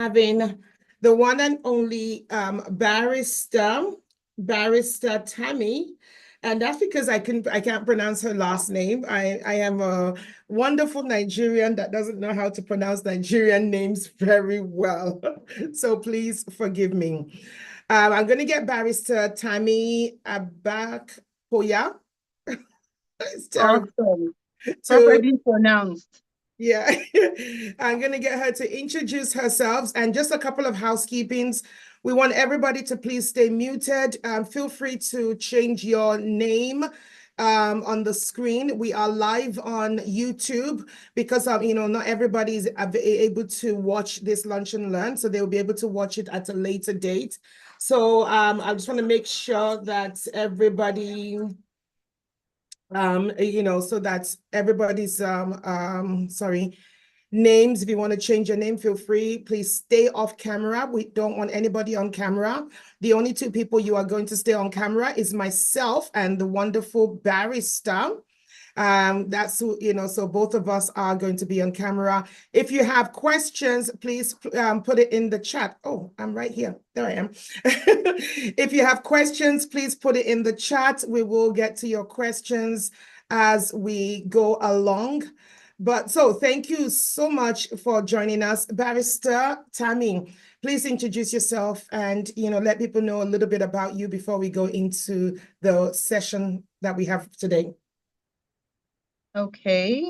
Having the one and only barrister Tammy. And that's because I can't pronounce her last name. I am a wonderful Nigerian that doesn't know how to pronounce Nigerian names very well. So please forgive me. I'm going to get barrister Tammy Abakoya. It's terrible Awesome. to Perfectly pronounced. yeah, I'm going to get her to introduce herself and just a couple of housekeepings. We want everybody to please stay muted. Feel free to change your name on the screen. We are live on YouTube because not everybody is able to watch this Lunch and Learn, so they'll be able to watch it at a later date. So I just want to make sure that everybody so that's everybody's sorry, names. If you want to change your name, feel free. Please stay off camera. We don't want anybody on camera. The only two people you are going to stay on camera is myself and the wonderful barrister. That's who, so both of us are going to be on camera. If you have questions, please put it in the chat. Oh, I'm right here. There I am. If you have questions, please put it in the chat. We will get to your questions as we go along. But so thank you so much for joining us. Barrister Tammy, please introduce yourself and, let people know a little bit about you before we go into the session that we have today. Okay.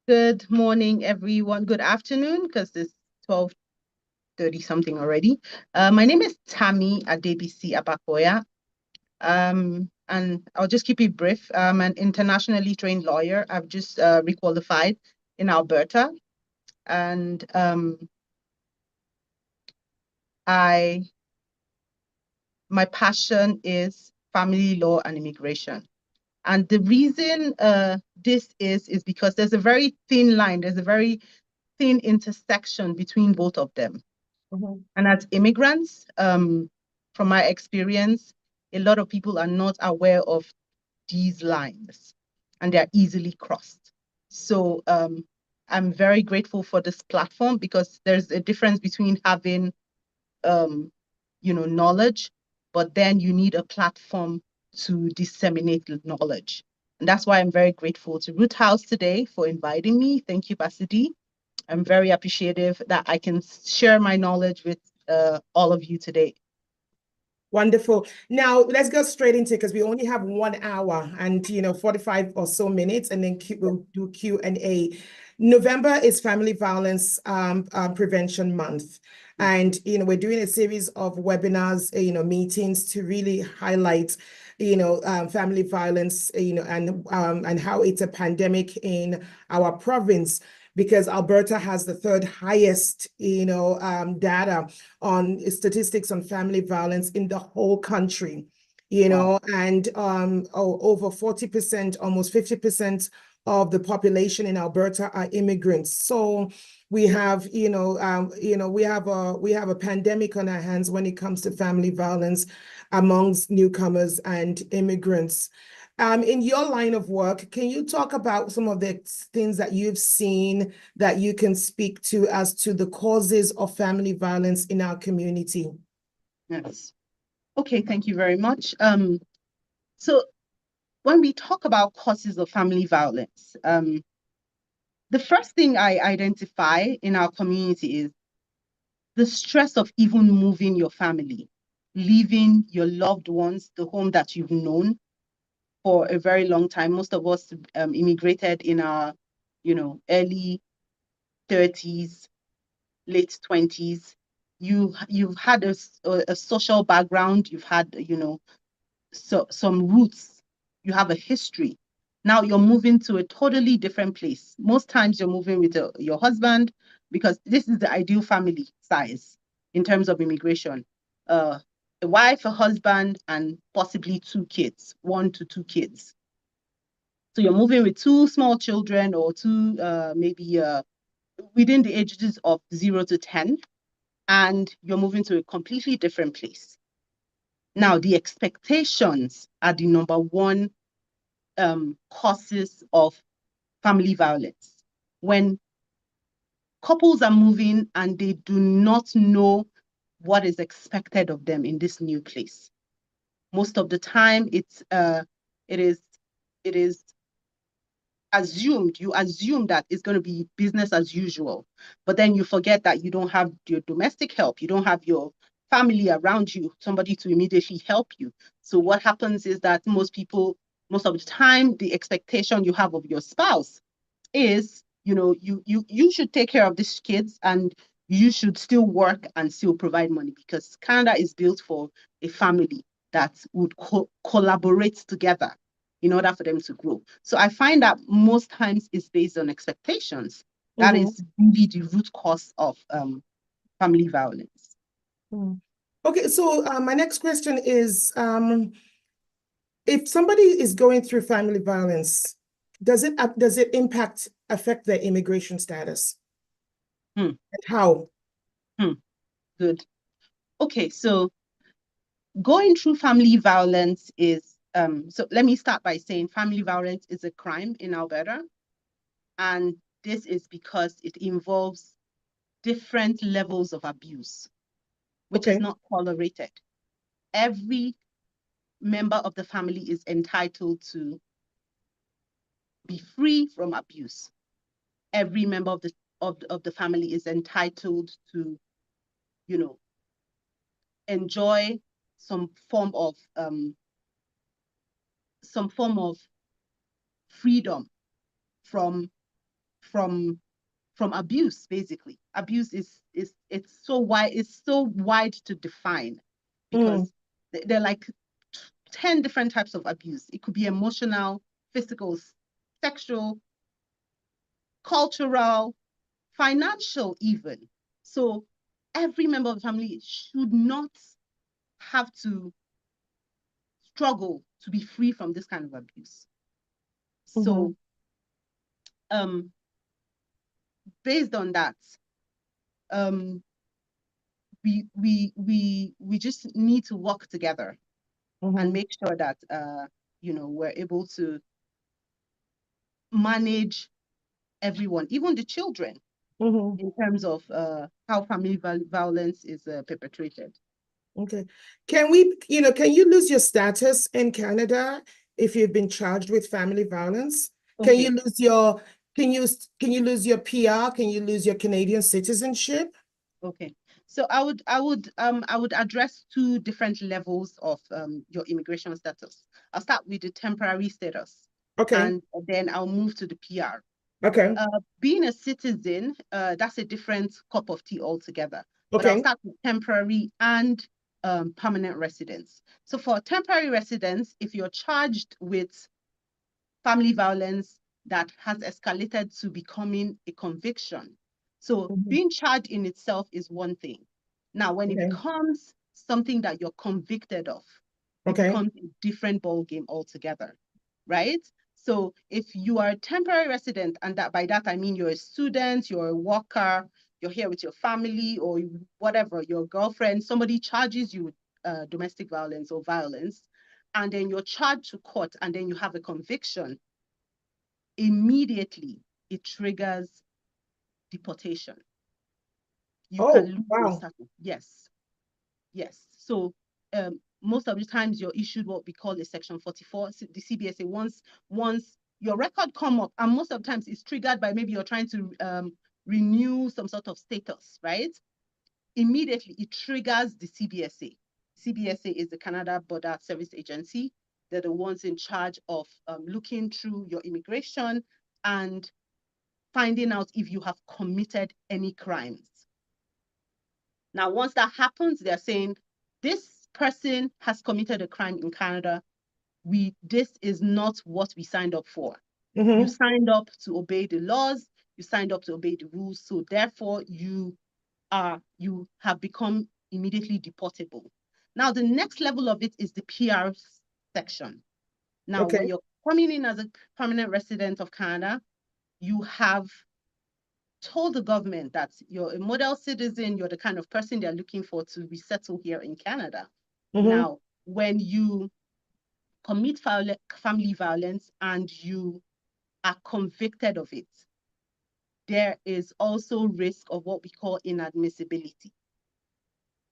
Good morning, everyone. Good afternoon, because it's 12:30 something already. My name is Tammy Adebisi Abakoya. And I'll just keep it brief. I'm an internationally trained lawyer. I've just requalified in Alberta. And my passion is family law and immigration. And the reason this is because there's a very thin line, there's a very thin intersection between both of them. And as immigrants, from my experience, a lot of people are not aware of these lines and they're easily crossed. So I'm very grateful for this platform because there's a difference between having knowledge, but then you need a platform to disseminate the knowledge. And that's why I'm very grateful to Ruth House today for inviting me. Thank you, Basidi. I'm very appreciative that I can share my knowledge with all of you today. Wonderful. Now let's go straight into it because we only have 1 hour and 45 or so minutes, and then we'll do Q&A. November is Family Violence Prevention Month. And we're doing a series of webinars, meetings to really highlight family violence, and how it's a pandemic in our province, because Alberta has the third highest, data on statistics on family violence in the whole country, Wow. and over 40%, almost 50% of the population in Alberta are immigrants. So we have, we have a pandemic on our hands when it comes to family violence amongst newcomers and immigrants. In your line of work, can you talk about some of the things that you've seen that you can speak to as to the causes of family violence in our community? Yes. Okay, thank you very much. So when we talk about causes of family violence, the first thing I identify in our community is the stress of even moving your family, leaving your loved ones, the home that you've known for a very long time. Most of us immigrated in our, early 30s, late 20s. You've had a social background, you've had, some roots, you have a history. Now you're moving to a totally different place. Most times you're moving with your husband because this is the ideal family size in terms of immigration. A wife, a husband, and possibly 2 kids, 1 to 2 kids. So you're moving with 2 small children or 2, maybe within the ages of 0 to 10, and you're moving to a completely different place. Now, the expectations are the number one causes of family violence. When couples are moving and they do not know what is expected of them in this new place. Most of the time, it is assumed, you assume that it's going to be business as usual, but then you forget that you don't have your domestic help, you don't have your family around you, somebody to immediately help you. So what happens is that most of the time, the expectation you have of your spouse is, you should take care of these kids and you should still work and still provide money, because Canada is built for a family that would collaborate together in order for them to grow. So I find that most times it's based on expectations. That is really the root cause of family violence. Okay, so my next question is, if somebody is going through family violence, does it affect their immigration status? Hmm. And how? Good. Okay, so going through family violence is, so let me start by saying family violence is a crime in Alberta. And this is because it involves different levels of abuse, which is not tolerated. Every member of the family is entitled to be free from abuse. Every member of the family is entitled to, enjoy some form of freedom from abuse. Basically, abuse is it's so wide to define, because they're like 10 different types of abuse. It could be emotional, physical, sexual, cultural, financial even. So every member of the family should not have to struggle to be free from this kind of abuse. So based on that, we just need to work together and make sure that we're able to manage everyone, even the children, in terms of how family violence is perpetrated. Okay. Can you lose your status in Canada if you've been charged with family violence? Can Okay. you lose your PR? Can you lose your Canadian citizenship? Okay. So I would address two different levels of your immigration status. I'll start with the temporary status. Okay. And then I'll move to the PR. Okay. Being a citizen, that's a different cup of tea altogether. But I'll Okay. start with temporary and permanent residents. So for temporary residents, if you're charged with family violence that has escalated to becoming a conviction. So being charged in itself is one thing. Now, when it becomes something that you're convicted of, it becomes a different ballgame altogether, right? So if you are a temporary resident, and that by that I mean you're a student, you're a worker, you're here with your family or whatever, your girlfriend, somebody charges you with domestic violence or violence, and then you're charged to court, and then you have a conviction, immediately it triggers deportation. You can lose your status. Yes. Yes. So most of the times you're issued what we call a Section 44. The CBSA, once your record come up, and most of the times it's triggered by maybe you're trying to renew some sort of status, right? Immediately it triggers the CBSA. CBSA is the Canada Border Service Agency. They're the ones in charge of looking through your immigration and finding out if you have committed any crimes. Now, once that happens, they're saying, this person has committed a crime in Canada. This is not what we signed up for. You signed up to obey the laws. You signed up to obey the rules. So therefore, you have become immediately deportable. Now, the next level of it is the PR section. Now, when you're coming in as a permanent resident of Canada, you have told the government that you're a model citizen, you're the kind of person they're looking for to resettle here in Canada. Now, when you commit family violence and you are convicted of it, there is also risk of what we call inadmissibility.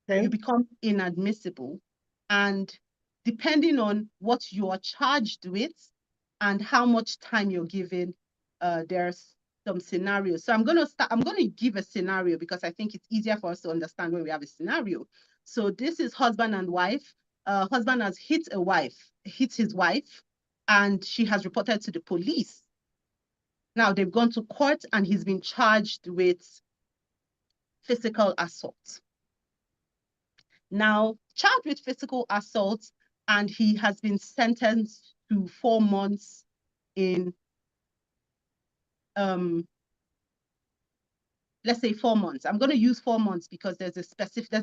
Okay. You become inadmissible, and depending on what you are charged with and how much time you're given, there's some scenarios. So I'm going to give a scenario because I think it's easier for us to understand when we have a scenario. So this is husband and wife. Husband has hit his wife, and she has reported to the police. Now they've gone to court and he's been charged with physical assault. Now, charged with physical assault, and he has been sentenced to 4 months in, let's say 4 months. I'm going to use 4 months because there's a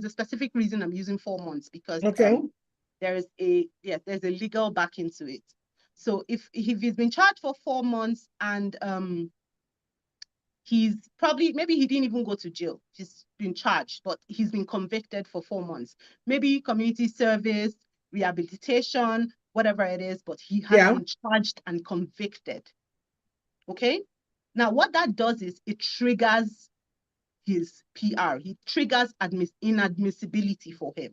specific reason I'm using 4 months, because Okay. there's a legal back into it. So if he's been charged for 4 months and he's probably, maybe he didn't even go to jail. He's been charged, but he's been convicted for 4 months. Maybe community service, rehabilitation, whatever it is, but he has been charged and convicted. Okay? Now, what that does is it triggers his PR. It triggers inadmissibility for him.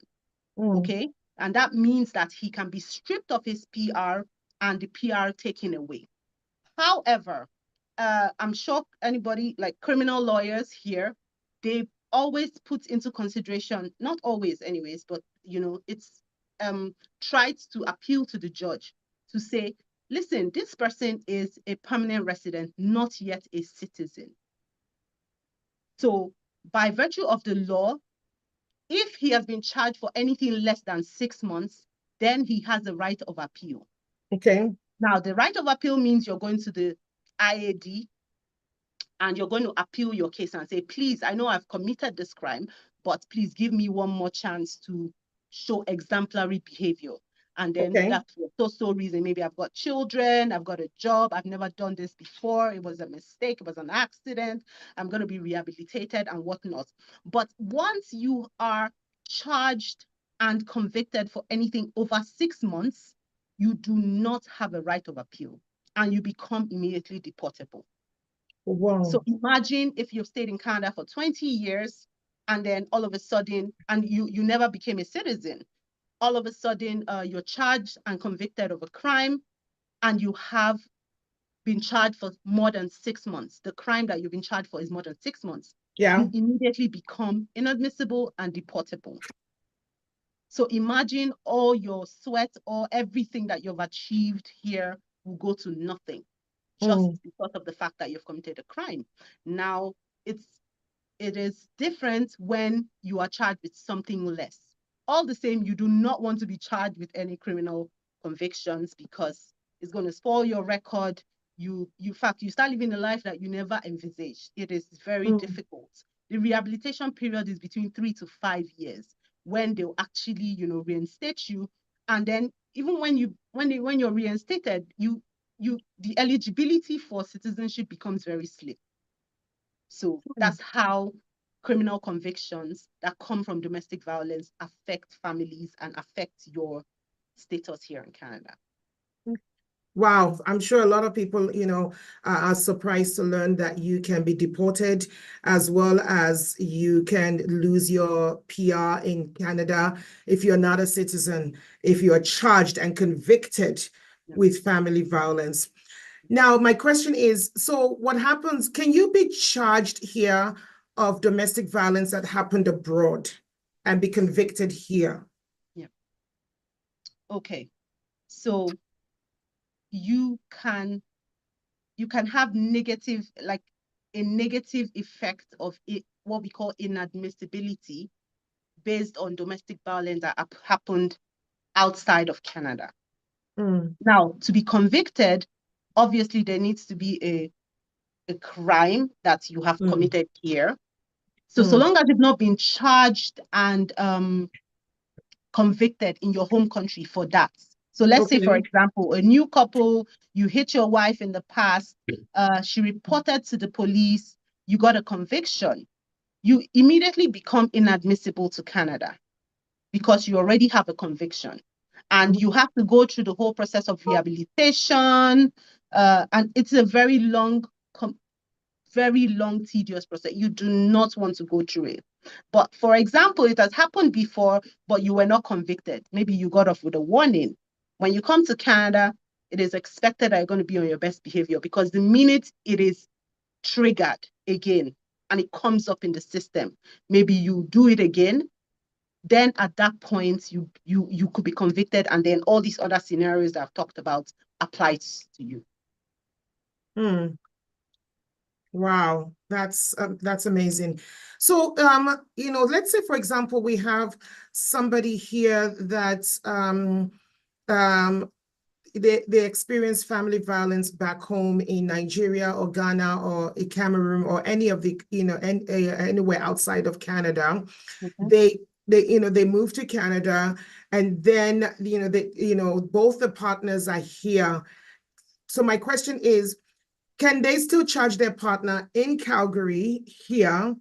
Okay? And that means that he can be stripped of his PR and the PR taken away. However, I'm sure anybody, like criminal lawyers here, they always put into consideration, not always anyways, but it's tried to appeal to the judge to say, listen, this person is a permanent resident, not yet a citizen. So by virtue of the law, if he has been charged for anything less than 6 months, then he has the right of appeal. Okay. Now, the right of appeal means you're going to the IAD and you're going to appeal your case and say, please, I know I've committed this crime, but please give me one more chance to show exemplary behavior. And then that's for so reason. Maybe I've got children, I've got a job, I've never done this before. It was a mistake, it was an accident. I'm going to be rehabilitated and whatnot. But once you are charged and convicted for anything over 6 months, you do not have a right of appeal and you become immediately deportable. Wow. So imagine if you've stayed in Canada for 20 years and then all of a sudden, and you never became a citizen, all of a sudden you're charged and convicted of a crime and you have been charged for more than 6 months. The crime that you've been charged for is more than 6 months. Yeah. You immediately become inadmissible and deportable. So imagine all your sweat or everything that you've achieved here will go to nothing just because of the fact that you've committed a crime. Now, it is different when you are charged with something less. All the same, you do not want to be charged with any criminal convictions because it's going to spoil your record. You start living a life that you never envisaged. It is very difficult. The rehabilitation period is between 3 to 5 years when they'll actually, reinstate you. And then even when you're reinstated, the eligibility for citizenship becomes very slim. So that's how criminal convictions that come from domestic violence affect families and affect your status here in Canada. Wow, I'm sure a lot of people, are surprised to learn that you can be deported as well as you can lose your PR in Canada if you're not a citizen, if you're charged and convicted with family violence. Now, my question is, so what happens, can you be charged here of domestic violence that happened abroad and be convicted here? Yeah. Okay. So you can have a negative effect of it, what we call inadmissibility, based on domestic violence that happened outside of Canada. Now, to be convicted, obviously there needs to be a crime that you have committed here. So long as you've not been charged and convicted in your home country for that. So let's say, for example, a new couple, you hit your wife in the past, she reported to the police, you got a conviction, you immediately become inadmissible to Canada because you already have a conviction. And you have to go through the whole process of rehabilitation. And it's a very long very long, tedious process. You do not want to go through it. But for example, it has happened before, but you were not convicted. Maybe you got off with a warning. When you come to Canada, it is expected that you're going to be on your best behavior, because the minute it is triggered again and it comes up in the system, maybe you do it again, then at that point you could be convicted, and then all these other scenarios that I've talked about applies to you. Wow, that's amazing. So, let's say, for example, we have somebody here that they experience family violence back home in Nigeria or Ghana or in Cameroon or any of the, anywhere outside of Canada. Mm-hmm. They move to Canada, and then, both the partners are here. So my question is, can they still charge their partner in Calgary here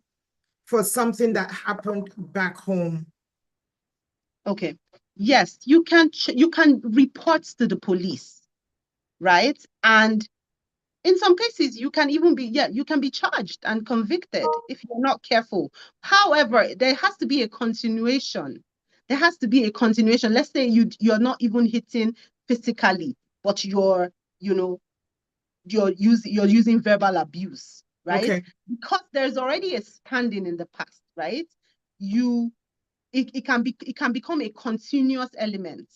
for something that happened back home? Okay. Yes, you can report to the police, right? And in some cases, you can even be, you can be charged and convicted if you're not careful. However, there has to be a continuation. There has to be a continuation. Let's say you're not even hitting physically, but you're using verbal abuse, right? Okay. Because there's already a standing in the past, right? It can become a continuous element.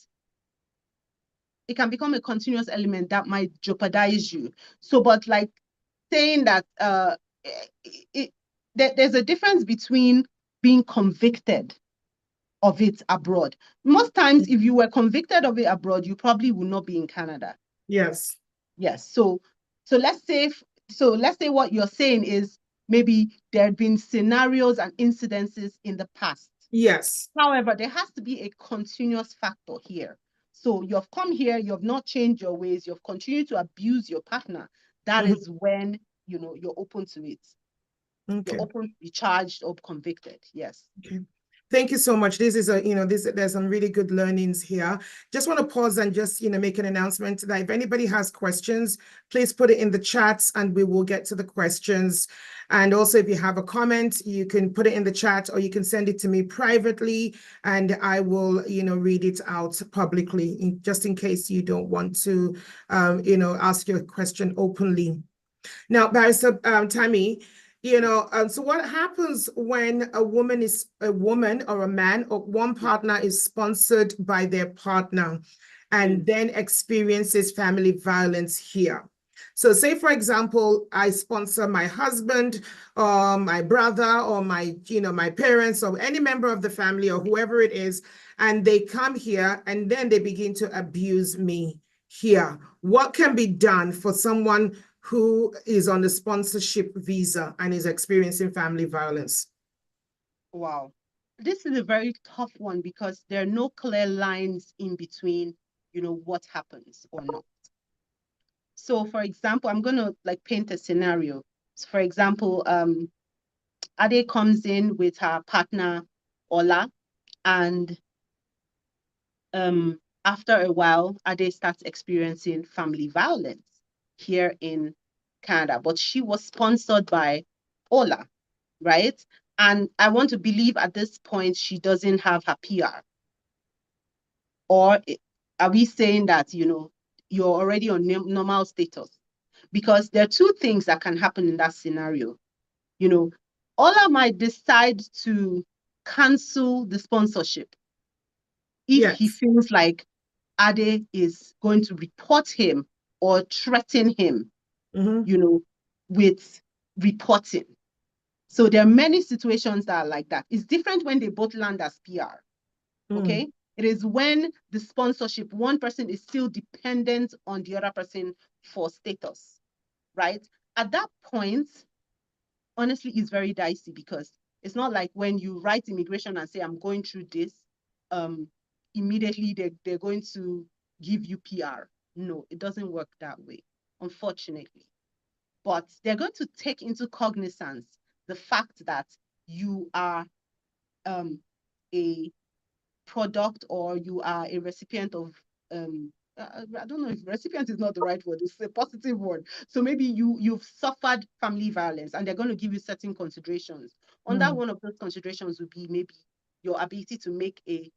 It can become a continuous element that might jeopardize you. So, but like saying that there's a difference between being convicted of it abroad. Most times, if you were convicted of it abroad, you probably would not be in Canada. Yes. Yes. So let's say what you're saying is maybe there have been scenarios and incidences in the past. Yes. However, there has to be a continuous factor here. So you've come here, you have not changed your ways, you've continued to abuse your partner. That is when you're open to it. Okay. You're open to be charged or convicted. Yes. Okay. Thank you so much. This is there's some really good learnings here. Just want to pause and just, make an announcement that if anybody has questions, please put it in the chats and we will get to the questions. And also, if you have a comment, you can put it in the chat or you can send it to me privately and I will, read it out publicly just in case you don't want to, ask your question openly. Now, Barrister Tammy, so what happens when a woman or a man or one partner is sponsored by their partner and then experiences family violence here? So say, for example, I sponsor my husband or my brother or my parents or any member of the family or whoever it is, and they come here and then they begin to abuse me here. What can be done for someone who is on the sponsorship visa and is experiencing family violence? Wow. This is a very tough one because there are no clear lines in between, what happens or not. So for example, I'm going to paint a scenario. So for example, Ade comes in with her partner, Ola, and after a while, Ade starts experiencing family violence here in Canada, but she was sponsored by Ola, right? And I want to believe at this point, she doesn't have her PR. Or are we saying that, you're already on normal status? Because there are two things that can happen in that scenario. Ola might decide to cancel the sponsorship if he feels like Ade is going to report him or threaten him, with reporting. So there are many situations that are like that. It's different when they both land as PR. Okay. It is when the sponsorship, one person is still dependent on the other person for status, right? At that point, honestly, it's very dicey because it's not like when you write immigration and say, I'm going through this, immediately they're going to give you PR. No, it doesn't work that way, unfortunately. But they're going to take into cognizance the fact that you are a product or you are a recipient of I don't know if recipient is not the right word, it's a positive word. So maybe you've suffered family violence and they're going to give you certain considerations. Under one of those considerations would be maybe your ability to make a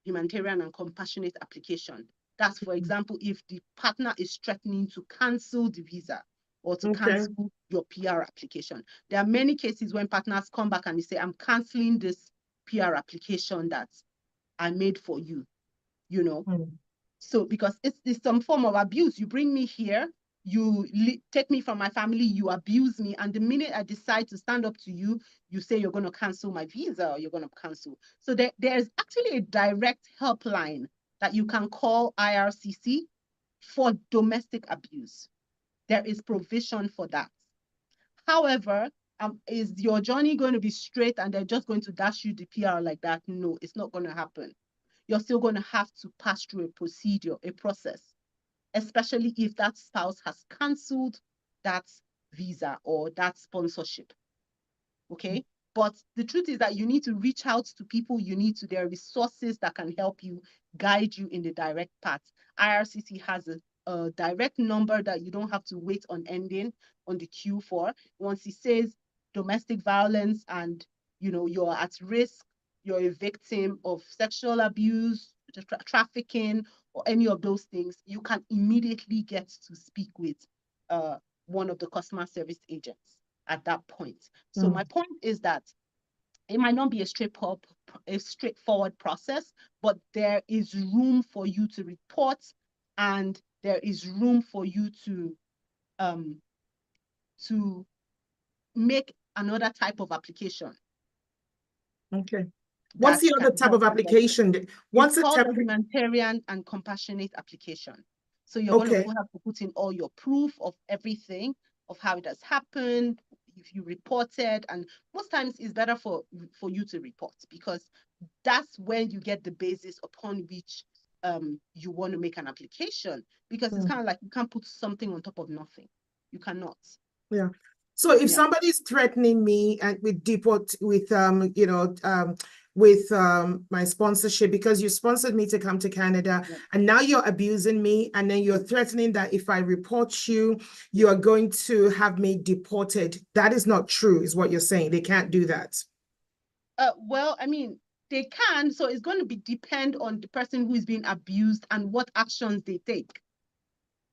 humanitarian and compassionate application. That's, for example, if the partner is threatening to cancel the visa or to Okay. cancel your PR application. There are many cases when partners come back and they say, I'm canceling this PR application that I made for you, you know. So because it's some form of abuse. You bring me here, you take me from my family, you abuse me, and the minute I decide to stand up to you, you say you're going to cancel my visa or you're going to cancel. So there's actually a direct helpline that you can call IRCC for domestic abuse. There is provision for that. However, is your journey going to be straight and they're just going to dash you the PR like that? No, it's not going to happen. You're still going to have to pass through a procedure, a process, especially if that spouse has canceled that visa or that sponsorship. Okay. But the truth is that you need to reach out to people. There are resources that can help you, guide you in the direct path. IRCC has a direct number that you don't have to wait on ending on the queue for. Once it says domestic violence and you're at risk, you're a victim of sexual abuse, trafficking, or any of those things, you can immediately get to speak with one of the customer service agents at that point. So my point is that it might not be a straightforward process, but there is room for you to report, and there is room for you to make another type of application. Okay. What's the other type of application? It's called a humanitarian and compassionate application. So you're going to have to put in all your proof of everything, of how it has happened, if you reported, and most times it's better for you to report, because that's when you get the basis upon which you want to make an application, because it's kind of like you can't put something on top of nothing. You cannot. Yeah. So if somebody's threatening me and with my sponsorship, because you sponsored me to come to Canada, and now you're abusing me, and then you're threatening that if I report you, you are going to have me deported. That is not true, is what you're saying. They can't do that. Well, I mean, they can. So it's going to depend on the person who is being abused and what actions they take.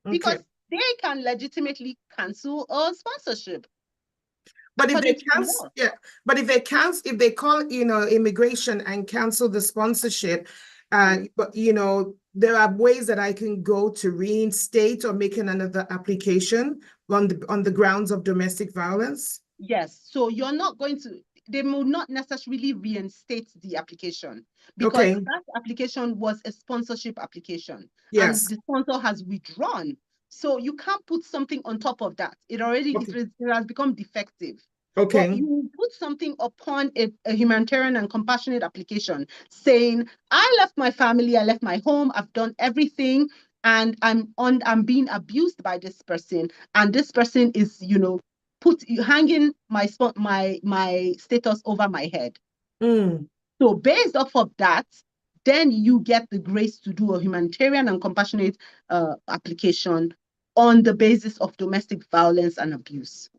Because they can legitimately cancel a sponsorship. But if they call immigration and cancel the sponsorship, but there are ways that I can go to reinstate or make another application on the grounds of domestic violence. Yes. So you're not going to. They will not necessarily reinstate the application, because that application was a sponsorship application. Yes. And the sponsor has withdrawn. So you can't put something on top of that. It has become defective. But you put something upon a humanitarian and compassionate application saying, I left my family, I left my home, I've done everything, and I'm being abused by this person. And this person is, hanging my status over my head. So based off of that, then you get the grace to do a humanitarian and compassionate application on the basis of domestic violence and abuse.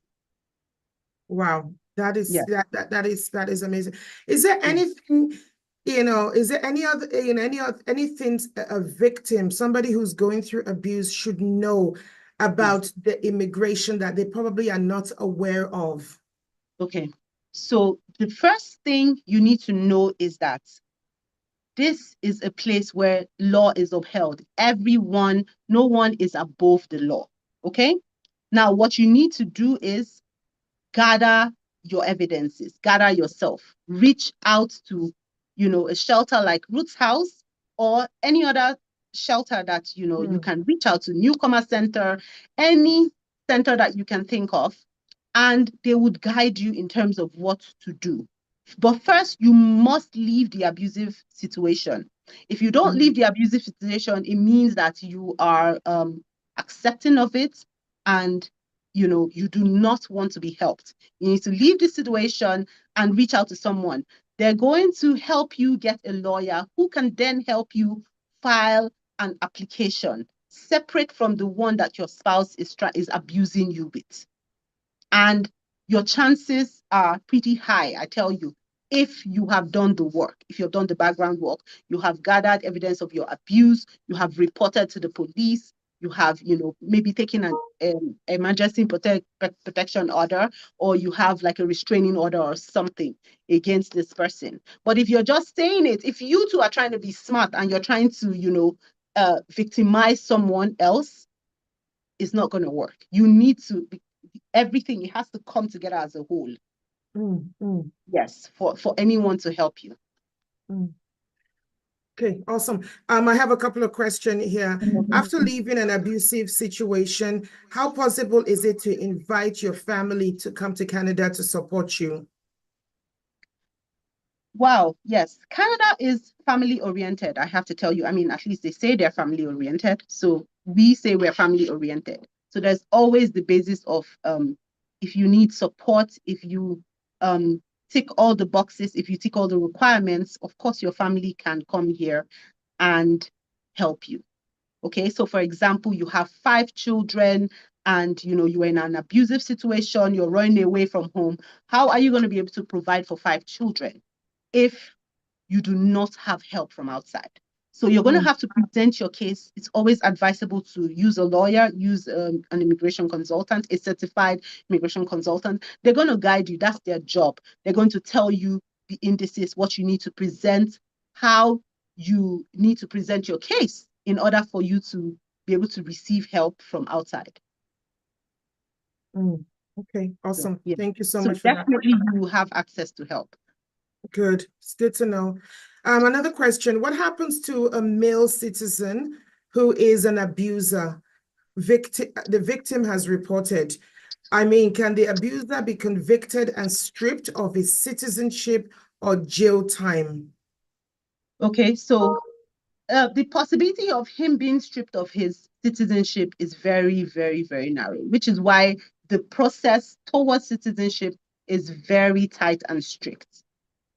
Wow, that is that is amazing. Is there anything, is there anything a victim, somebody who's going through abuse, should know about the immigration that they probably are not aware of? Okay. So the first thing you need to know is that this is a place where law is upheld. No one is above the law. Okay. Now, what you need to do is gather your evidences, gather yourself, reach out to, a shelter like Ruth's House or any other shelter that, you can reach out to, Newcomer Center, any center that you can think of, and they would guide you in terms of what to do. But first, you must leave the abusive situation. If you don't leave the abusive situation, it means that you are accepting of it, and you do not want to be helped. You need to leave the situation and reach out to someone. They're going to help you get a lawyer who can then help you file an application separate from the one that your spouse is abusing you with. And your chances are pretty high, I tell you, if you have done the work, if you've done the background work, you have gathered evidence of your abuse, you have reported to the police, you have, maybe taken an emergency protection order, or you have like a restraining order or something against this person. But if you're just saying it, if you two are trying to be smart and you're trying to, victimize someone else, it's not going to work. You need to everything, it has to come together as a whole. Yes, for anyone to help you. Okay, awesome. I have a couple of questions here. After leaving an abusive situation, how possible is it to invite your family to come to Canada to support you? Wow, yes. Canada is family oriented, I have to tell you. I mean, at least they say they're family oriented. So we say we're family oriented. So there's always the basis of if you need support, if you tick all the boxes, if you tick all the requirements, of course your family can come here and help you. Okay, so for example, you have 5 children and you're in an abusive situation, you're running away from home. How are you going to be able to provide for 5 children if you do not have help from outside? So you're going to have to present your case. It's always advisable to use a lawyer, use an immigration consultant, a certified immigration consultant. They're going to guide you. That's their job. They're going to tell you the indices, what you need to present, how you need to present your case in order for you to be able to receive help from outside. Okay, awesome. So, yeah. Thank you so much for that. Definitely you have access to help. Good. It's good to know. Another question. What happens to a male citizen who is an abuser? The victim has reported. I mean, can the abuser be convicted and stripped of his citizenship or jail time? Okay, so the possibility of him being stripped of his citizenship is very, very, very narrow, which is why the process towards citizenship is very tight and strict,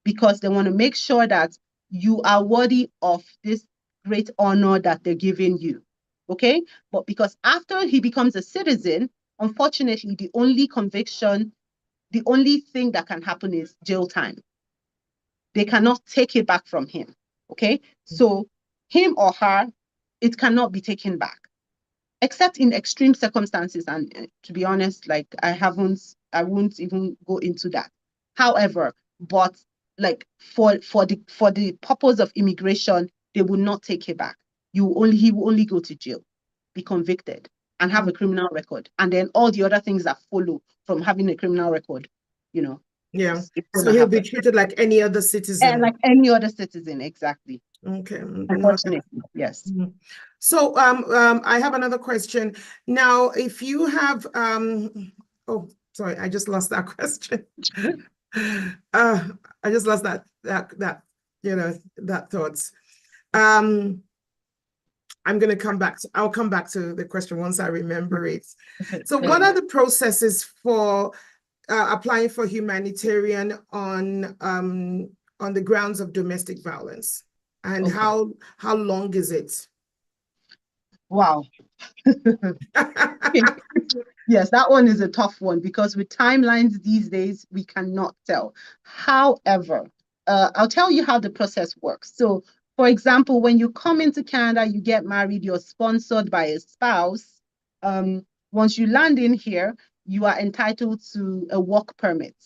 because they want to make sure that you are worthy of this great honor that they're giving you. Okay? But because after he becomes a citizen, unfortunately, the only thing that can happen is jail time. They cannot take it back from him. Okay? So him or her, it cannot be taken back, except in extreme circumstances. And to be honest, like I won't even go into that. However, but like for the purpose of immigration, they will not take it back. He will only go to jail, be convicted, and have a criminal record, and then all the other things that follow from having a criminal record, Yeah. it's So gonna he'll be happen. treated like any other citizen. And like any other citizen, exactly. Okay. Unfortunately, yes. So I have another question. Now, if you have oh, sorry, I just lost that question. I just lost that thoughts. I'm going to come back I'll come back to the question once I remember it. So what are the processes for applying for humanitarian on the grounds of domestic violence? And how long is it? Wow. Yes, that one is a tough one because with timelines these days, we cannot tell. However, I'll tell you how the process works. So, for example, when you come into Canada, you get married, you're sponsored by a spouse. Once you land in here, you are entitled to a work permit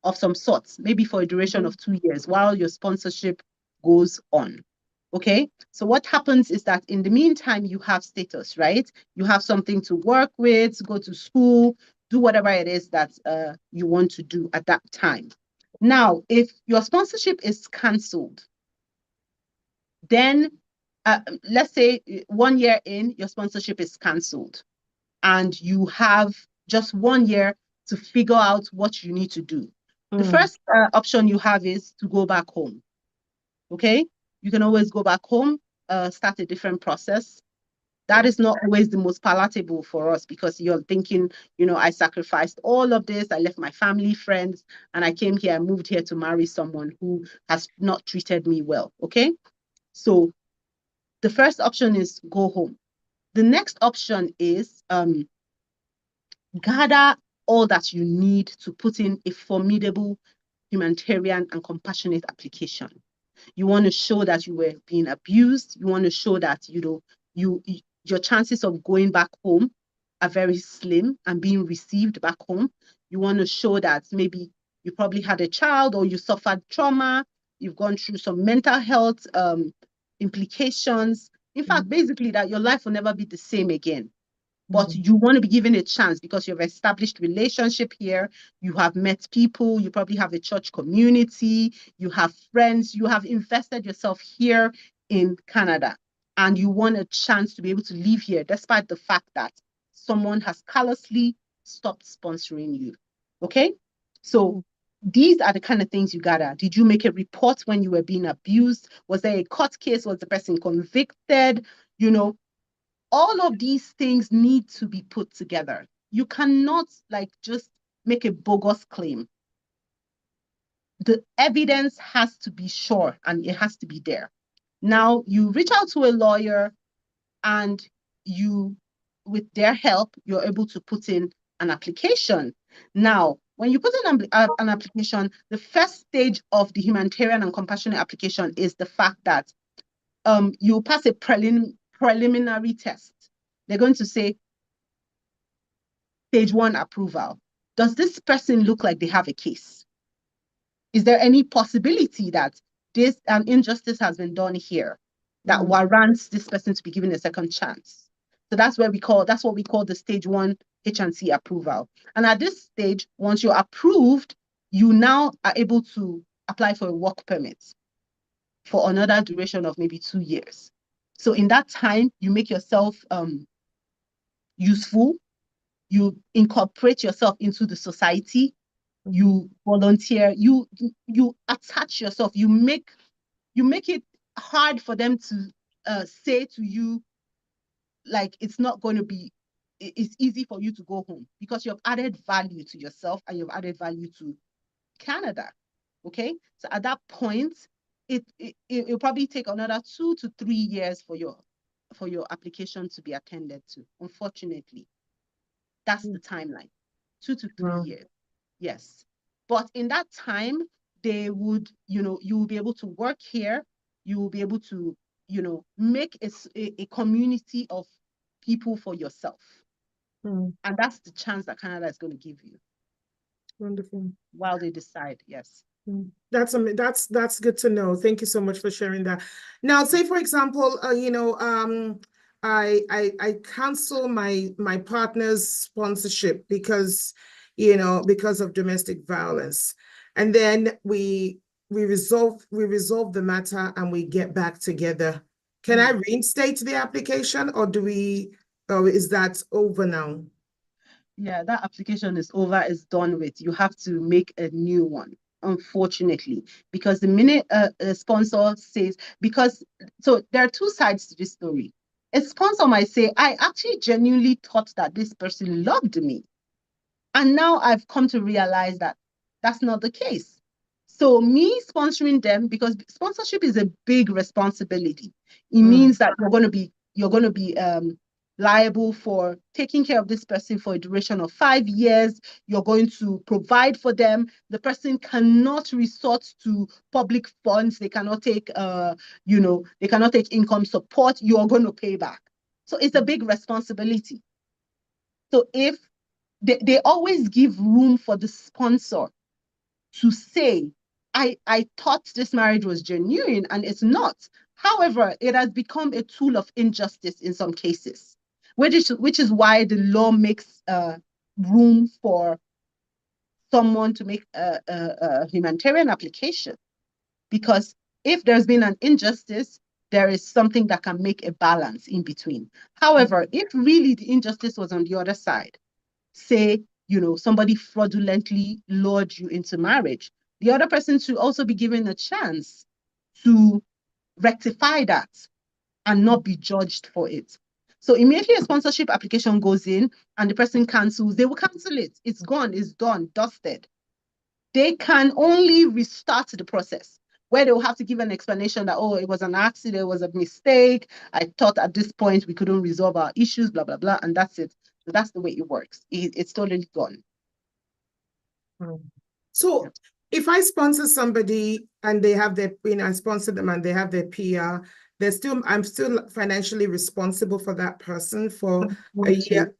of some sorts, maybe for a duration of 2 years while your sponsorship goes on. Okay, so what happens is that in the meantime, you have status, right? You have something to work with, go to school, do whatever it is that you want to do at that time. Now, if your sponsorship is cancelled, then let's say 1 year in, your sponsorship is cancelled, and you have just 1 year to figure out what you need to do. The first option you have is to go back home. Okay, you can always go back home, start a different process. That is not always the most palatable for us because you're thinking, I sacrificed all of this, I left my family, friends, and I came here, I moved here to marry someone who has not treated me well. Okay, so The first option is go home. The next option is gather all that you need to put in a formidable humanitarian and compassionate application. You want to show that you were being abused. You want to show that your chances of going back home are very slim and being received back home. You want to show that maybe you probably had a child or you suffered trauma. You've gone through some mental health implications. In fact, basically that your life will never be the same again. But you want to be given a chance because you have established relationship here. You have met people. You probably have a church community. You have friends. You have invested yourself here in Canada. And you want a chance to be able to live here despite the fact that someone has callously stopped sponsoring you. Okay? So these are the kind of things you gather. Did you make a report when you were being abused? Was there a court case? Was the person convicted? All of these things need to be put together. You cannot just make a bogus claim. The evidence has to be sure and it has to be there. Now you reach out to a lawyer and with their help, you're able to put in an application. Now, when you put in an application, the first stage of the humanitarian and compassionate application is the fact that you pass a preliminary test. They're going to say, stage 1 approval. Does this person look like they have a case? Is there any possibility that an injustice has been done here that warrants this person to be given a second chance? So that's what we call the stage 1 H&C approval. And at this stage, once you're approved, you now are able to apply for a work permit for another duration of maybe 2 years. So in that time, you make yourself useful, you incorporate yourself into the society, you volunteer, you attach yourself, you make it hard for them to say to you, it's not going to be, it's easy for you to go home because you've added value to yourself and you've added value to Canada. Okay, so at that point, it'll probably take another 2 to 3 years for your application to be attended to. Unfortunately, that's the timeline, 2 to 3 years. Yes, but in that time, they would, you will be able to work here. You will be able to, make a community of people for yourself, and that's the chance that Canada is going to give you. Wonderful. While they decide, yes. That's good to know. Thank you so much for sharing that. Now, say for example, I cancel my partner's sponsorship because of domestic violence, and then we resolve the matter and we get back together. Can I reinstate the application, or is that over now? Yeah, that application is over, is done with. You have to make a new one, unfortunately, because the minute a sponsor says, so there are two sides to this story. A sponsor might say, I actually genuinely thought that this person loved me. And now I've come to realize that that's not the case. So me sponsoring them, because sponsorship is a big responsibility. It means that you're going to be liable for taking care of this person for a duration of 5 years. You're going to provide for them. The person cannot resort to public funds. They cannot take, they cannot take income support. You are going to pay back. So it's a big responsibility. So if they always give room for the sponsor to say, I thought this marriage was genuine and it's not. However, it has become a tool of injustice in some cases, which is why the law makes room for someone to make a humanitarian application. Because if there's been an injustice, there is something that can make a balance in between. However, if really the injustice was on the other side, say, somebody fraudulently lured you into marriage, the other person should also be given a chance to rectify that and not be judged for it. So immediately a sponsorship application goes in and the person cancels, they will cancel it. It's gone, it's done, dusted. They can only restart the process. where they'll have to give an explanation that, oh, it was an accident, it was a mistake. I thought at this point we couldn't resolve our issues, blah, blah, blah. And that's it. So that's the way it works. It's totally gone. So if I sponsor somebody and they have their, I sponsor them and they have their PR, I'm still financially responsible for that person for a year.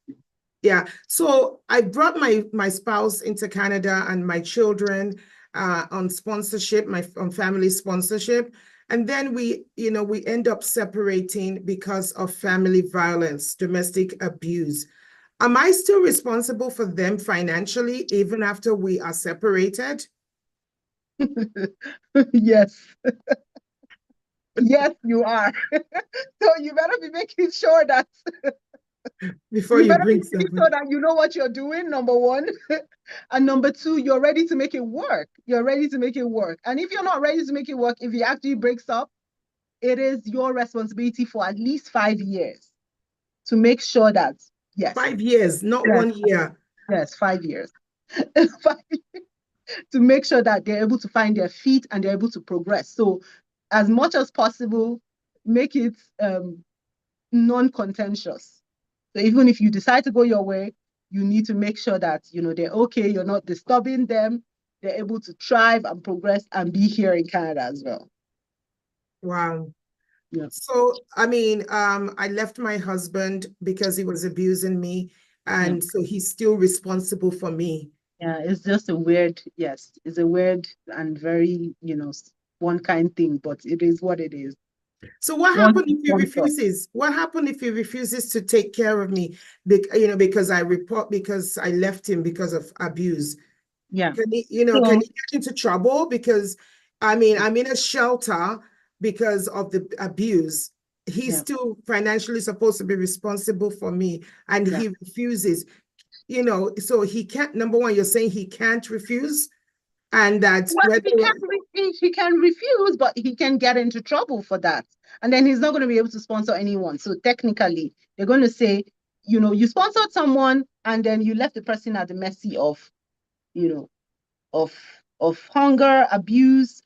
Yeah. So I brought my spouse into Canada and my children on sponsorship, on family sponsorship. And then we end up separating because of family violence, domestic abuse. Am I still responsible for them financially, even after we are separated? Yes. Yes, you are. So you better be making sure that Before you bring making somebody. sure that you know what you're doing, number one. And number two, you're ready to make it work. You're ready to make it work. And if you're not ready to make it work, if it actually breaks up, it is your responsibility for at least 5 years to make sure that, yes. 5 years, not Yes. 1 year. Yes, 5 years. 5 years. To make sure that they're able to find their feet and they're able to progress. So as much as possible, make it non-contentious. So even if you decide to go your way, you need to make sure that, they're okay, you're not disturbing them, they're able to thrive and progress and be here in Canada as well. Wow. Yeah. So, I mean, I left my husband because he was abusing me, and so he's still responsible for me. Yeah, it's just a weird, yes, it's a weird and very, one kind thing, but it is what it is. So what happened if he refuses? What happened if he refuses to take care of me? Because I left him because of abuse. Yeah. Can he get into trouble? Because I'm in a shelter because of the abuse. He's still financially supposed to be responsible for me, and he refuses. So he can't. Number one, you're saying he can't refuse, and that he can refuse, but he can get into trouble for that, and then he's not going to be able to sponsor anyone. So technically, they're going to say, you sponsored someone, and then you left the person at the mercy of, of hunger, abuse,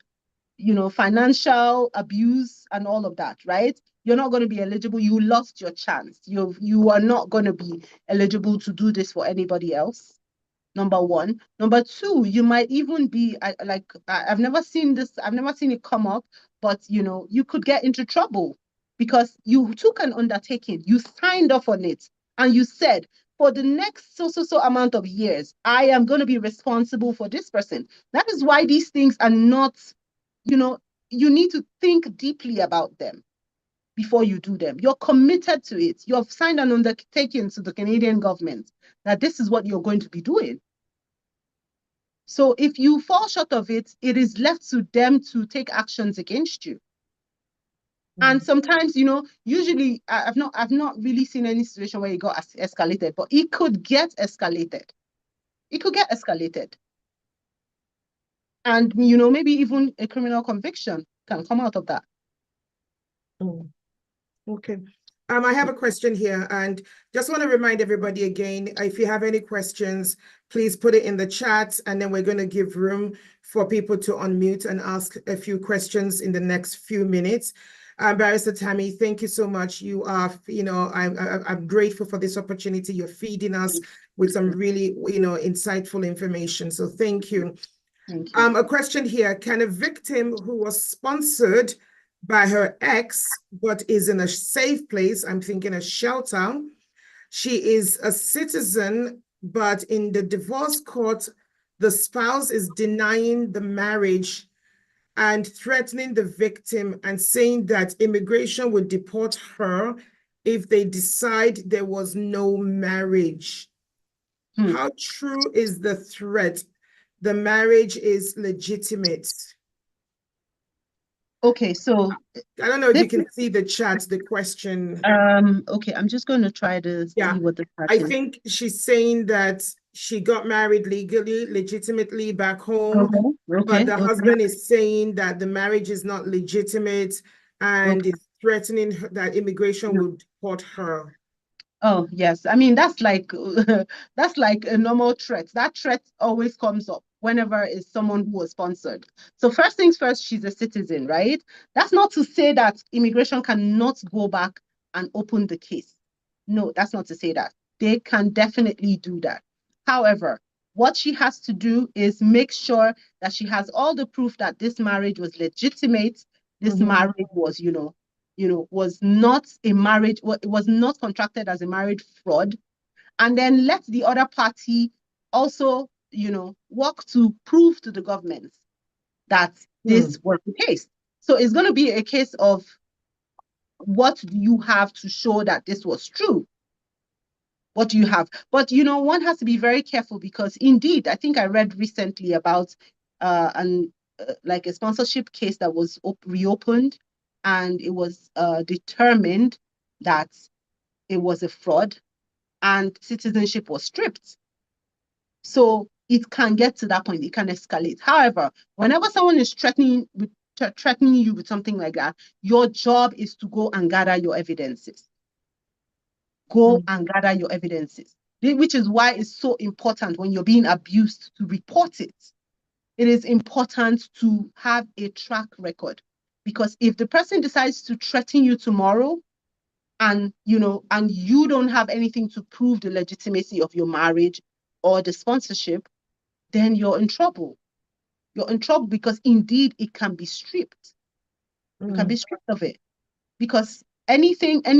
financial abuse, and all of that, right? You're not going to be eligible. You lost your chance. You are not going to be eligible to do this for anybody else. Number one. Number two, you might even be I've never seen this. I've never seen it come up, but you could get into trouble because you took an undertaking. You signed off on it, and you said, for the next so amount of years, I am going to be responsible for this person. That is why these things are not, you need to think deeply about them before you do them. You're committed to it. You have signed an undertaking to the Canadian government that this is what you're going to be doing. So if you fall short of it, it is left to them to take actions against you. And sometimes, usually I've not really seen any situation where it got escalated, but it could get escalated. It could get escalated. And, maybe even a criminal conviction can come out of that. Okay. I have a question here, and just want to remind everybody again, if you have any questions, please put it in the chat, and then we're going to give room for people to unmute and ask a few questions in the next few minutes. Barrister Tammy, thank you so much. You are, I'm grateful for this opportunity. You're feeding us with some really, insightful information. So thank you. Thank you. A question here: can a victim who was sponsored by her ex, but is in a safe place, I'm thinking a shelter, she is a citizen, but in the divorce court, the spouse is denying the marriage and threatening the victim and saying that immigration would deport her if they decide there was no marriage. How true is the threat? The marriage is legitimate. Okay, so I don't know if you can see the chat, the question. Okay, I'm just going to try to see what the chat is. I think she's saying that she got married legally, legitimately back home, but the husband is saying that the marriage is not legitimate and is threatening that immigration will deport her. Oh, yes. I mean, that's like that's like a normal threat. That threat always comes up. whenever it's someone who was sponsored. So first things first, she's a citizen, right? That's not to say that immigration cannot go back and open the case. No, that's not to say that. They can definitely do that. However, what she has to do is make sure that she has all the proof that this marriage was legitimate. This marriage was, was not a marriage, it was not contracted as a marriage fraud. And then let the other party also, work to prove to the government that this was the case. So it's going to be a case of what do you have to show that this was true? What do you have? But, one has to be very careful because indeed, I think I read recently about like a sponsorship case that was reopened, and it was determined that it was a fraud and citizenship was stripped. So it can get to that point. It can escalate. However, whenever someone is threatening you with something like that, your job is to go and gather your evidences. Go and gather your evidences, which is why it's so important when you're being abused to report it. It is important to have a track record, because if the person decides to threaten you tomorrow and you don't have anything to prove the legitimacy of your marriage or the sponsorship, then you're in trouble. You're in trouble because indeed it can be stripped. You can be stripped of it, because any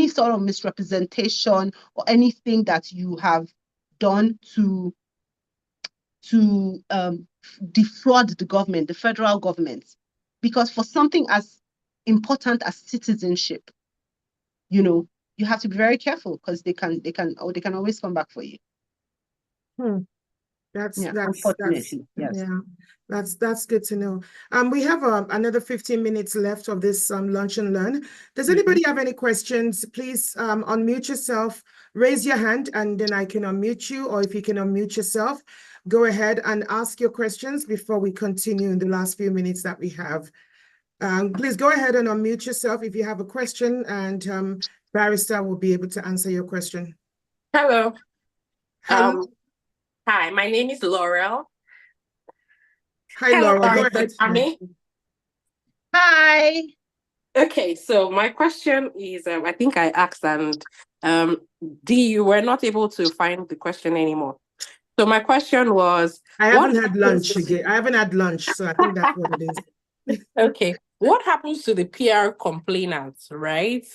sort of misrepresentation or anything that you have done to defraud the government, the federal government, because for something as important as citizenship, you have to be very careful, because they can always come back for you. That's unfortunately, yes. Yeah, that's good to know. We have another 15 minutes left of this lunch and learn. Does anybody have any questions? Please unmute yourself, raise your hand, and then I can unmute you, or if you can unmute yourself, go ahead and ask your questions before we continue in the last few minutes that we have. Please go ahead and unmute yourself if you have a question, and Barrister will be able to answer your question. Hello. Hello. Hi, my name is Laurel. Hi, Laurel. Go ahead. Hi. Okay, so my question is, I think I asked, and Dee, you were not able to find the question anymore. So my question was, I haven't had lunch again. I haven't had lunch, so I think that's what it is. Okay, what happens to the PR complainants, right?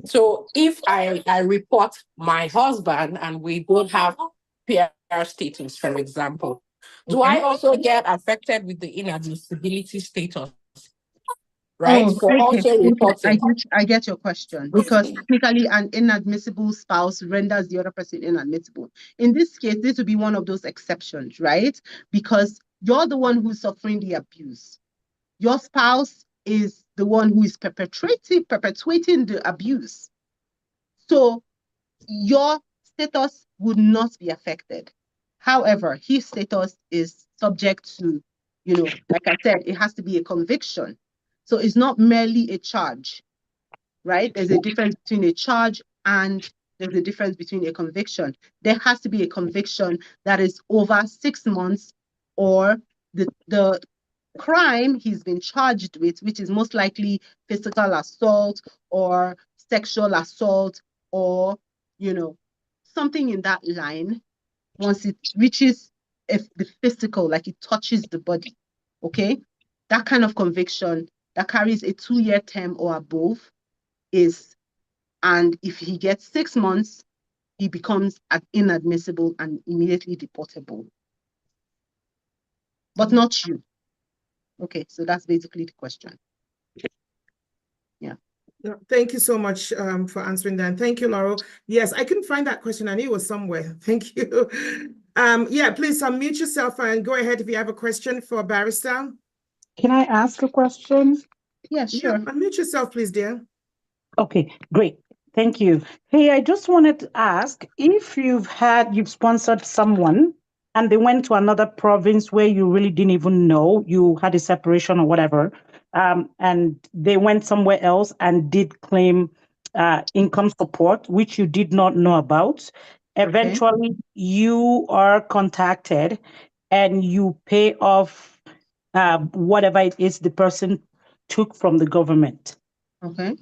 So if I report my husband and we both have PR status, for example, do I also get affected with the inadmissibility status? Right? I get your question, because technically an inadmissible spouse renders the other person inadmissible. In this case, this would be one of those exceptions, right? Because you're the one who's suffering the abuse. Your spouse is the one who is perpetuating the abuse. So your status would not be affected. However, his status is subject to, like I said, it has to be a conviction. So it's not merely a charge, right? There's a difference between a charge and there's a difference between a conviction. There has to be a conviction that is over 6 months, or the crime he's been charged with, which is most likely physical assault or sexual assault, or something in that line. Once it reaches the physical, like it touches the body, okay, that kind of conviction that carries a 2-year term or above and if he gets 6 months, he becomes inadmissible and immediately deportable. But not you. Okay, so that's basically the question. Yeah. Thank you so much for answering that. Thank you, Laurel. Yes, I couldn't find that question. I knew it was somewhere. Thank you. Yeah, please unmute yourself and go ahead if you have a question for Barrister. Can I ask a question? Yeah, sure. Yeah, unmute yourself, please, dear. Okay, great. Thank you. Hey, I just wanted to ask if you've sponsored someone and they went to another province where you really didn't even know you had a separation or whatever, and they went somewhere else and did claim income support, which you did not know about. Eventually, you are contacted and you pay off whatever it is the person took from the government. Okay.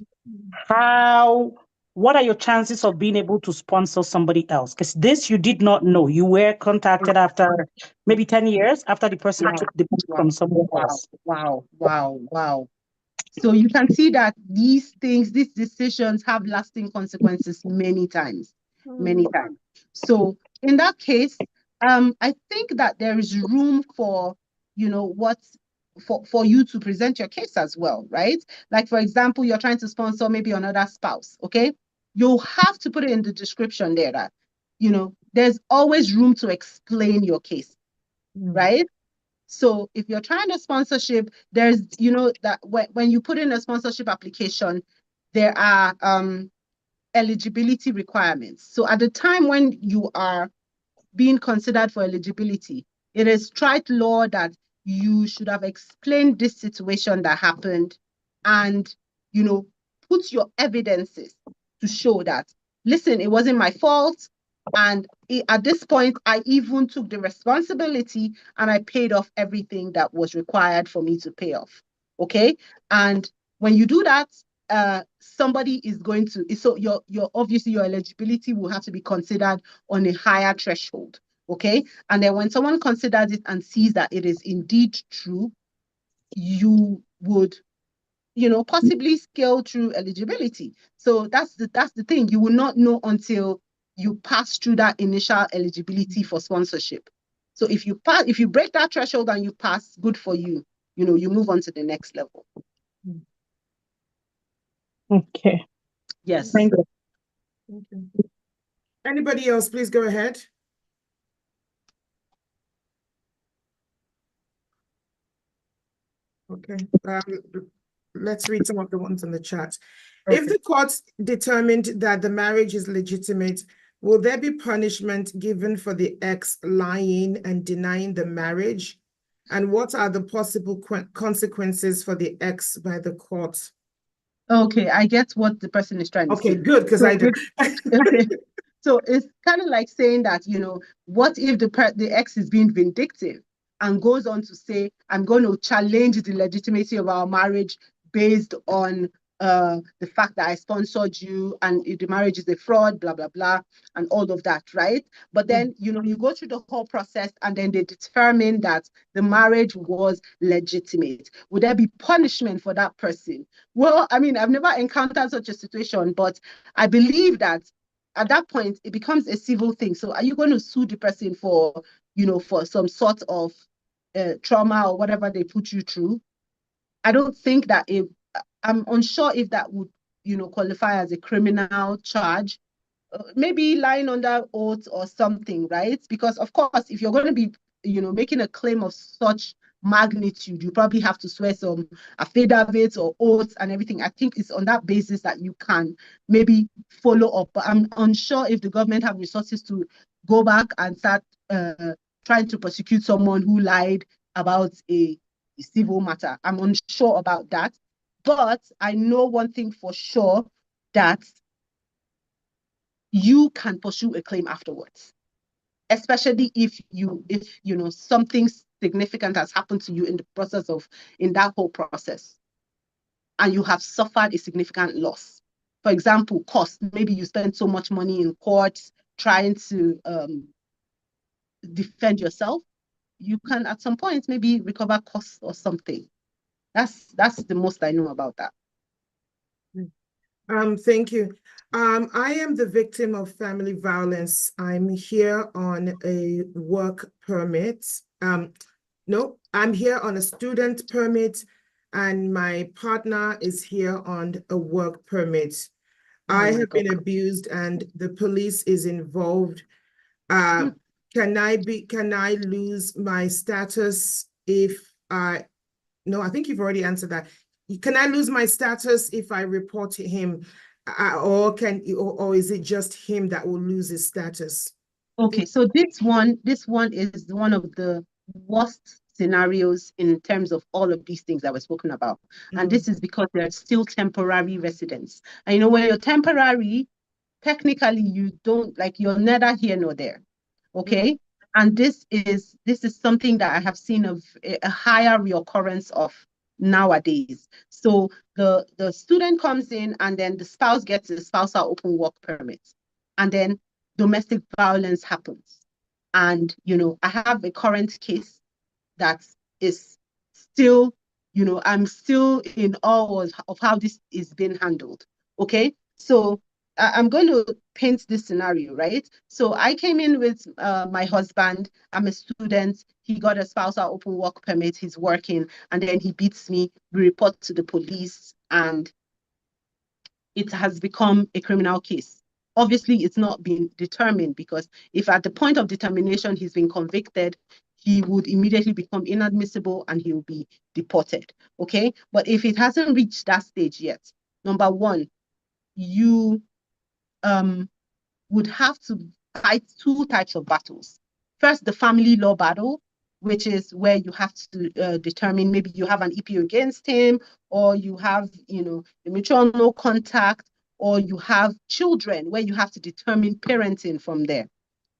What are your chances of being able to sponsor somebody else? Because this you did not know. You were contacted after maybe 10 years after the person Wow. took the money Wow. from someone Wow. else. Wow. Wow. Wow. So you can see that these things, these decisions have lasting consequences many times, many times. So in that case, I think that there is room for, for you to present your case as well, right? Like, for example, you're trying to sponsor maybe another spouse, okay? You'll have to put it in the description there that, there's always room to explain your case, right? So if you're trying a sponsorship, there's, that when you put in a sponsorship application, there are eligibility requirements. So at the time when you are being considered for eligibility, it is trite law that you should have explained this situation that happened and, put your evidences to show that, listen, it wasn't my fault. And at this point, I even took the responsibility and I paid off everything that was required for me to pay off. Okay. And when you do that, somebody is going to, so your obviously your eligibility will have to be considered on a higher threshold. Okay. And then when someone considers it and sees that it is indeed true, you would, possibly scale through eligibility. So that's the thing. You will not know until you pass through that initial eligibility for sponsorship. So if you break that threshold and you pass, good for you. You move on to the next level. Okay. Yes. Thank you. Okay. Anybody else, please go ahead. Okay. Let's read some of the ones in the chat. Okay. If the courts determined that the marriage is legitimate, will there be punishment given for the ex lying and denying the marriage? And what are the possible consequences for the ex by the court? Okay, I get what the person is trying to say. Okay, good, because So I do. okay. So it's kind of like saying that, what if the ex is being vindictive and goes on to say, I'm going to challenge the legitimacy of our marriage based on the fact that I sponsored you and the marriage is a fraud, blah, blah, blah, and all of that, right? But then, you go through the whole process and then they determine that the marriage was legitimate. Would there be punishment for that person? Well, I mean, I've never encountered such a situation, but I believe that at that point, it becomes a civil thing. So are you going to sue the person for, for some sort of trauma or whatever they put you through? I don't think that I'm unsure if that would, qualify as a criminal charge. Maybe lying under oath or something, right? Because of course, if you're going to be, making a claim of such magnitude, you probably have to swear some affidavits or oaths and everything. I think it's on that basis that you can maybe follow up. But I'm unsure if the government have resources to go back and start trying to prosecute someone who lied about a civil matter. I'm unsure about that. But I know one thing for sure, that you can pursue a claim afterwards, especially if something significant has happened to you in that whole process and you have suffered a significant loss. For example, cost. Maybe you spent so much money in courts trying to defend yourself. You can at some point maybe recover costs or something. That's the most I know about that. Thank you. I am the victim of family violence. I'm here on a work permit. No, I'm here on a student permit, and my partner is here on a work permit. I have been abused, and the police is involved. Can I lose my status if no, I think you've already answered that. Can I lose my status if I report to him, or is it just him that will lose his status? Okay, so this one is one of the worst scenarios in terms of all of these things that were spoken about. And this is because they're still temporary residents. And when you're temporary, technically you don't, like, you're neither here nor there. Okay. And this is something that I have seen of a higher reoccurrence of nowadays. So the student comes in, and then the spouse gets a spousal open work permit, and then domestic violence happens. And I have a current case that is still, I'm still in awe of how this is being handled. Okay, so I'm going to paint this scenario, right? So I came in with my husband. I'm a student. He got a spousal open work permit. He's working, and then he beats me. We report to the police, and it has become a criminal case. Obviously, it's not been determined, because if at the point of determination he's been convicted, he would immediately become inadmissible and he will be deported. Okay, but if it hasn't reached that stage yet, number one, you would have to fight two types of battles. First, the family law battle, which is where you have to determine, maybe you have an EPO against him, or you have, a mutual no contact, or you have children, where you have to determine parenting from there.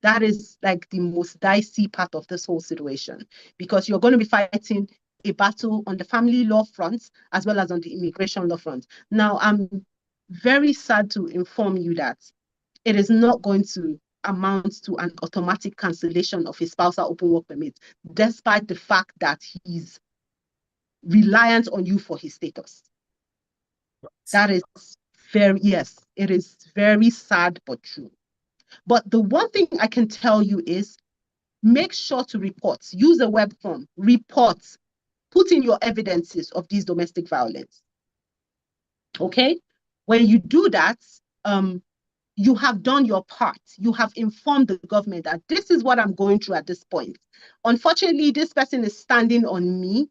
That is like the most dicey part of this whole situation, because you're going to be fighting a battle on the family law front as well as on the immigration law front. Now, I'm very sad to inform you that it is not going to amount to an automatic cancellation of his spousal open work permit, despite the fact that he's reliant on you for his status. That is it is very sad but true. But the one thing I can tell you is, make sure to report, use a web form, report, put in your evidences of these domestic violence. Okay? When you do that, you have done your part. You have informed the government that this is what I'm going through at this point. Unfortunately, this person is standing on me,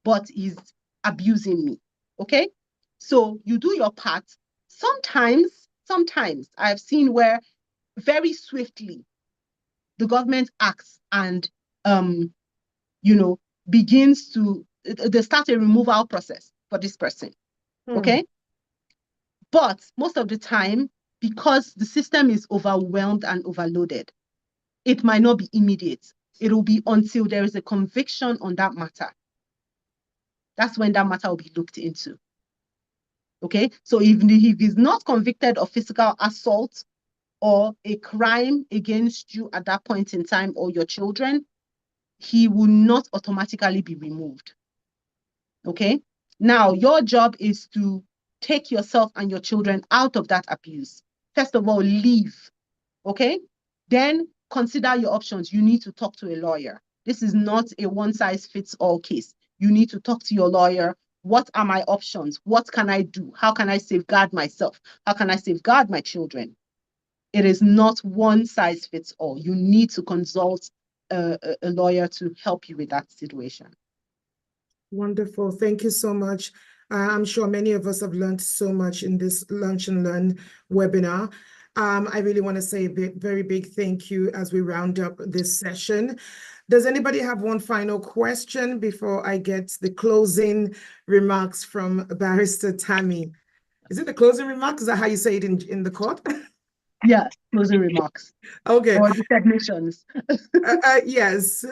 but is abusing me. Okay? So you do your part. Sometimes I've seen where very swiftly the government acts and begins to, they start a removal process for this person. Okay? But most of the time, because the system is overwhelmed and overloaded, it might not be immediate. It will be until there is a conviction on that matter. That's when that matter will be looked into. Okay? So even if he's not convicted of physical assault or a crime against you at that point in time, or your children, he will not automatically be removed. Okay? Now, your job is to take yourself and your children out of that abuse. First of all, leave. Okay? Then consider your options. You need to talk to a lawyer. This is not a one-size-fits-all case. You need to talk to your lawyer. What are my options? What can I do? How can I safeguard myself? How can I safeguard my children? It is not one-size-fits-all. You need to consult a lawyer to help you with that situation. Wonderful. Thank you so much. I'm sure many of us have learned so much in this Lunch and Learn webinar. I really want to say a very big thank you as we round up this session. Does anybody have one final question before I get the closing remarks from Barrister Tammy? Is it the closing remarks? Is that how you say it in the court? Yeah, closing remarks. Okay. Or the technicians. Yes.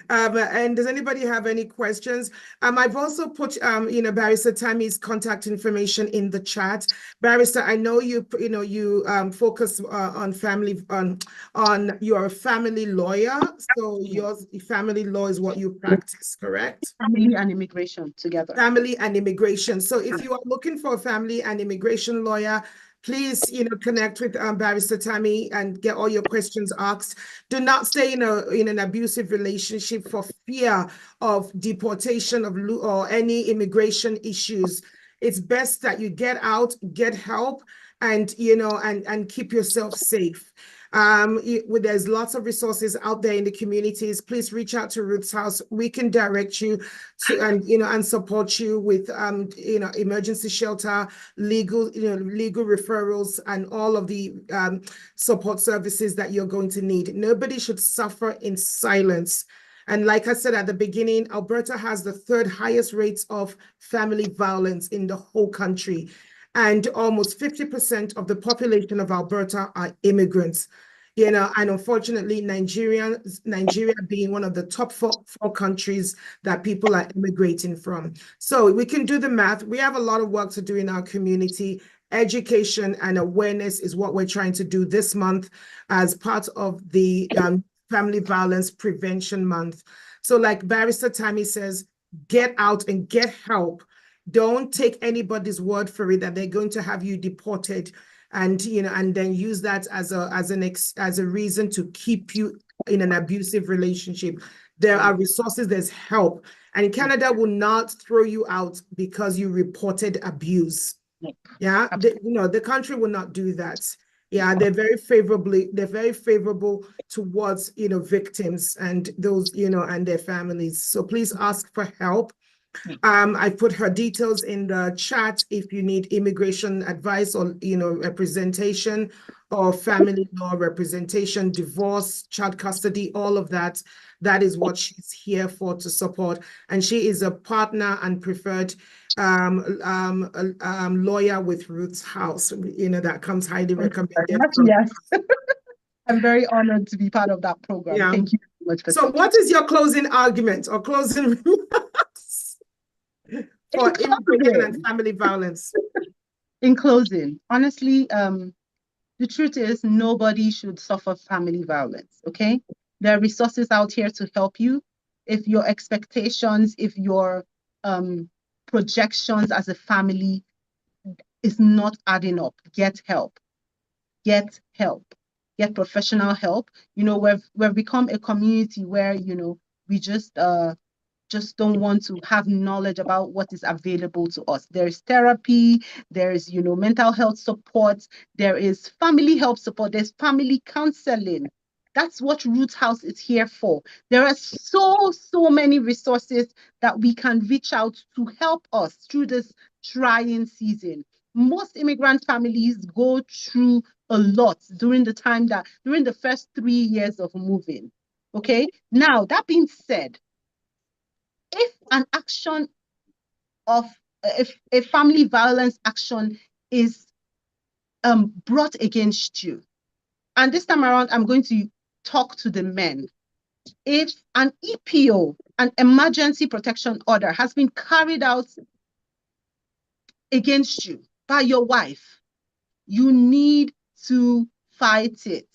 And does anybody have any questions? I've also put, Barrister Tammy's contact information in the chat. Barrister, I know you focus on family, on you're a family lawyer. So your family law is what you practice, correct? Family and immigration together. Family and immigration. So if you are looking for a family and immigration lawyer, please, connect with Barrister Tammy and get all your questions asked. Do not stay in an abusive relationship for fear of deportation or any immigration issues. It's best that you get out, get help, and and keep yourself safe. There's lots of resources out there in the communities. Please reach out to Ruth's House. We can direct you to and support you with emergency shelter, legal referrals, and all of the support services that you're going to need. Nobody should suffer in silence. And like I said at the beginning, Alberta has the third highest rates of family violence in the whole country. And almost 50% of the population of Alberta are immigrants. and unfortunately, Nigeria being one of the top four countries that people are immigrating from. So we can do the math. We have a lot of work to do in our community. Education and awareness is what we're trying to do this month as part of the Family Violence Prevention Month. So like Barrister Tammy says, get out and get help. Don't take anybody's word for it that they're going to have you deported and and then use that as a reason to keep you in an abusive relationship. There are resources, there's help, and Canada will not throw you out because you reported abuse. Yeah, the country will not do that. Yeah, they're very favorable towards victims and those and their families. So please ask for help. I put her details in the chat if you need immigration advice or representation or family law representation, divorce, child custody, all of that. That is what she's here for, to support. And she is a partner and preferred lawyer with Ruth's House. That comes highly recommended. Yes. I'm very honored to be part of that program. Yeah. Thank you so much. So what is your closing argument or closing remarks for immigration and family violence? In closing, honestly, the truth is nobody should suffer family violence, okay? There are resources out here to help you. If your expectations, if your projections as a family is not adding up, get help. Get help. Get professional help. We've become a community where, we just don't want to have knowledge about what is available to us. There is therapy, there is, mental health support, there is family help support, there's family counseling. That's what Ruth House is here for. There are so many resources that we can reach out to help us through this trying season. Most immigrant families go through a lot during the first 3 years of moving. Okay. Now, that being said, if an action if a family violence action is brought against you, and this time around, I'm going to talk to the men. If an EPO, an emergency protection order, has been carried out against you by your wife, you need to fight it.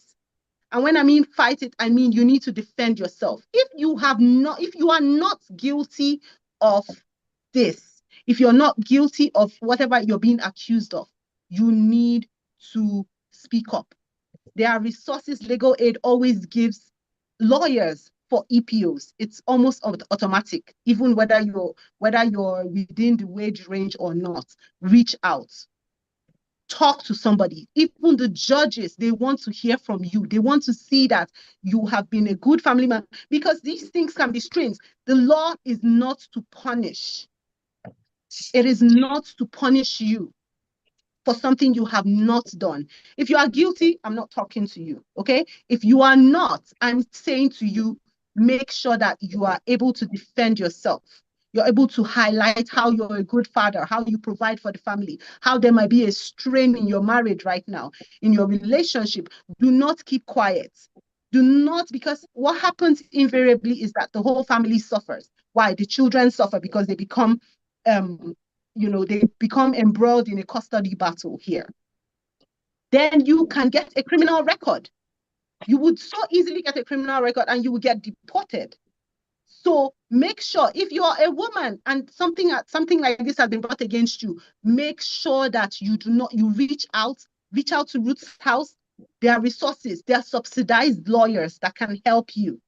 And when I mean fight it, I mean you need to defend yourself. If you are not guilty of this, if you're not guilty of whatever you're being accused of, you need to speak up. There are resources. Legal aid always gives lawyers for EPOs. It's almost automatic, even whether you're within the wage range or not. Reach out. Talk to somebody. Even the judges, they want to hear from you. They want to see that you have been a good family man, because these things can be strange. The law is not to punish. It is not to punish you for something you have not done. If you are guilty, I'm not talking to you, okay? If you are not, I'm saying to you, make sure that you are able to defend yourself. You're able to highlight how you're a good father, how you provide for the family, how there might be a strain in your marriage right now, in your relationship. Do not keep quiet. Do not, because what happens invariably is that the whole family suffers. Why? The children suffer because they become, they become embroiled in a custody battle here. Then you can get a criminal record. You would so easily get a criminal record and you will get deported. So make sure, if you are a woman and something like this has been brought against you, make sure that you reach out to Ruth's House. There are resources, there are subsidized lawyers that can help you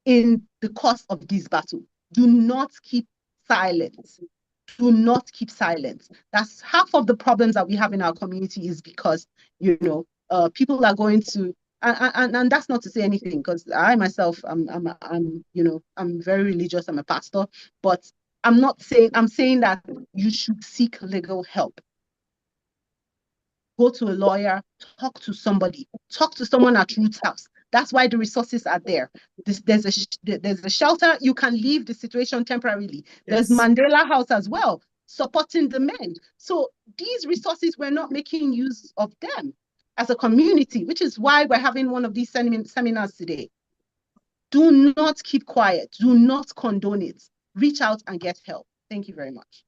in the course of this battle. Do not keep silent. Do not keep silent. That's half of the problems that we have in our community, is because, people are going to, and that's not to say anything, because I myself, I'm very religious. I'm a pastor, but I'm saying that you should seek legal help. Go to a lawyer, talk to somebody, talk to someone at Ruth's House. That's why the resources are there. There's a shelter. You can leave the situation temporarily. Yes. There's Mandela House as well, supporting the men. So these resources, we're not making use of them. as a community, which is why we're having one of these seminars today. Do not keep quiet. Do not condone it. Reach out and get help. Thank you very much.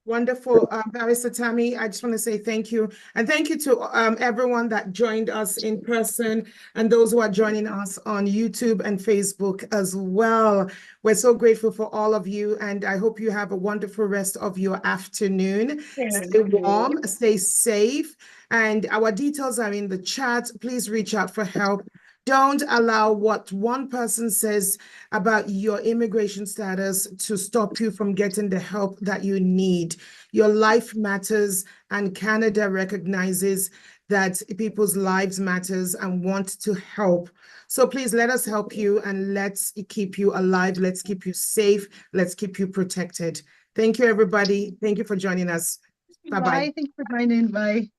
Wonderful. Barrister Tammy, I just want to say thank you. And thank you to everyone that joined us in person and those who are joining us on YouTube and Facebook as well. We're so grateful for all of you, and I hope you have a wonderful rest of your afternoon. Stay warm, stay safe, and our details are in the chat. Please reach out for help. Don't allow what one person says about your immigration status to stop you from getting the help that you need. Your life matters, and Canada recognizes that people's lives matters and want to help. So please let us help you, and let's keep you alive. Let's keep you safe. Let's keep you protected. Thank you, everybody. Thank you for joining us. Bye-bye. Bye. Thank you for joining. Bye.